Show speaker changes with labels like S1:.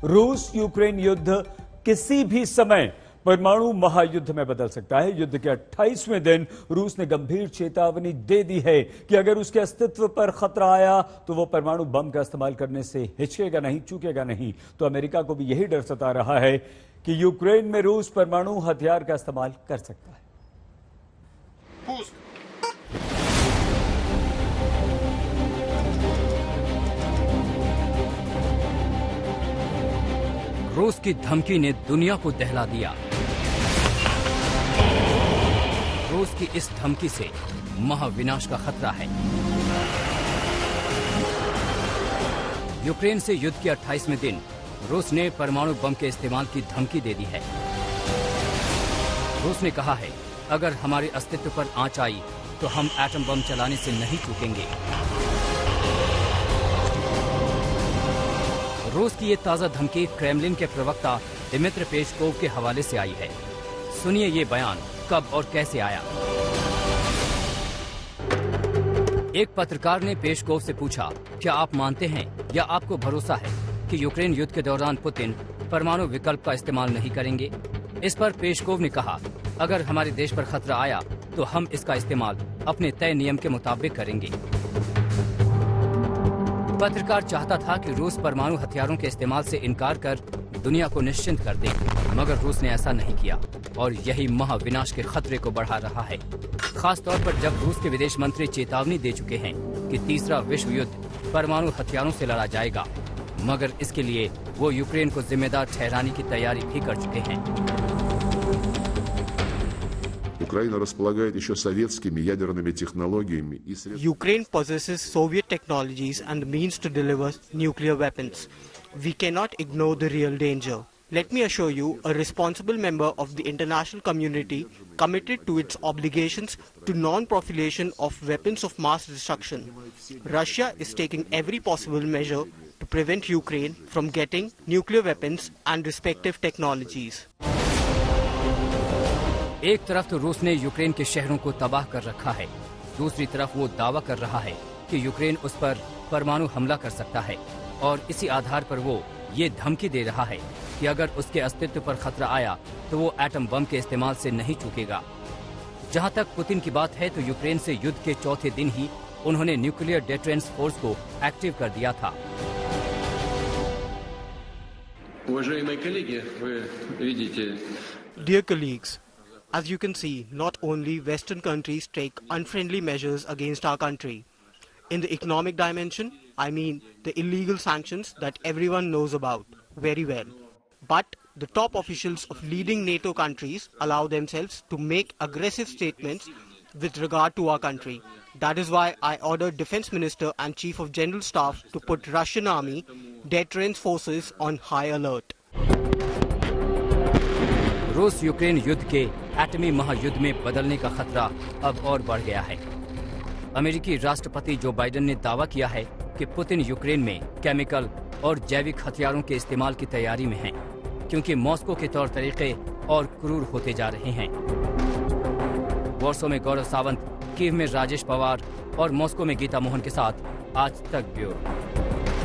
S1: रूस यूक्रेन युद्ध किसी भी समय परमाणु महायुद्ध में बदल सकता है। युद्ध के 28वें दिन रूस ने गंभीर चेतावनी दे दी है कि अगर उसके अस्तित्व पर खतरा आया तो वो परमाणु बम का इस्तेमाल करने से हिचकेगा नहीं, चूकेगा नहीं। तो अमेरिका को भी यही डर सता रहा है कि यूक्रेन में रूस परमाणु हथियार का इस्तेमाल कर सकता है।
S2: रूस की धमकी ने दुनिया को दहला दिया। रूस की इस धमकी से महाविनाश का खतरा है। यूक्रेन से युद्ध के 28वें दिन रूस ने परमाणु बम के इस्तेमाल की धमकी दे दी है। रूस ने कहा है, अगर हमारे अस्तित्व पर आंच आई तो हम एटम बम चलाने से नहीं चूकेंगे। रूस की ये ताजा धमकी क्रेमलिन के प्रवक्ता दिमित्री पेस्कोव के हवाले से आई है। सुनिए ये बयान कब और कैसे आया। एक पत्रकार ने पेस्कोव से पूछा, क्या आप मानते हैं या आपको भरोसा है कि यूक्रेन युद्ध के दौरान पुतिन परमाणु विकल्प का इस्तेमाल नहीं करेंगे? इस पर पेस्कोव ने कहा, अगर हमारे देश पर खतरा आया तो हम इसका इस्तेमाल अपने तय नियम के मुताबिक करेंगे। पत्रकार चाहता था कि रूस परमाणु हथियारों के इस्तेमाल से इनकार कर दुनिया को निश्चिंत कर दे, मगर रूस ने ऐसा नहीं किया और यही महाविनाश के खतरे को बढ़ा रहा है। खास तौर पर जब रूस के विदेश मंत्री चेतावनी दे चुके हैं कि तीसरा विश्व युद्ध परमाणु हथियारों से लड़ा जाएगा, मगर इसके लिए वो यूक्रेन को जिम्मेदार ठहराने की तैयारी भी कर चुके हैं।
S3: Ukraine possesses Soviet technologies and means to deliver nuclear weapons. We cannot ignore the real danger. Let me assure you, a responsible member of the international community committed to its obligations to non-proliferation of weapons of mass destruction. Russia is taking every possible measure to prevent Ukraine from getting nuclear weapons and respective technologies.
S2: एक तरफ तो रूस ने Ukraine के शहरों को तबाह कर रखा है, दूसरी तरफ वो दावा कर रहा है कि यूक्रेन उस पर परमाणु हमला कर सकता है और इसी आधार पर वो ये धमकी दे रहा है कि अगर उसके अस्तित्व पर खतरा आया तो वो एटम बम के इस्तेमाल से नहीं चूकेगा। जहां तक पुतिन की बात है तो यूक्रेन से युद्ध के चौथे दिन ही उन्होंने न्यूक्लियर डिटेरेंस फोर्स को एक्टिव कर दिया था।
S3: Dear colleagues, as you can see, not only Western countries take unfriendly measures against our country. In the economic dimension, I mean the illegal sanctions that everyone knows about very well. But the top officials of leading NATO countries allow themselves to make aggressive statements with regard to our country. That is why I ordered Defense Minister and Chief of General Staff to put Russian Army deterrence forces on high alert.
S2: रूस Ukraine युद्ध के एटमी महायुद्ध में बदलने का खतरा अब और बढ़ गया है। अमेरिकी राष्ट्रपति जो बाइडेन ने दावा किया है कि पुतिन यूक्रेन में केमिकल और जैविक हथियारों के इस्तेमाल की तैयारी में हैं, क्योंकि मॉस्को के तौर तरीके और क्रूर होते जा रहे हैं। वॉर्सो में गौरव सावंत, कीव में राजेश पवार और मॉस्को में गीता मोहन के साथ आज तक ब्यूरो।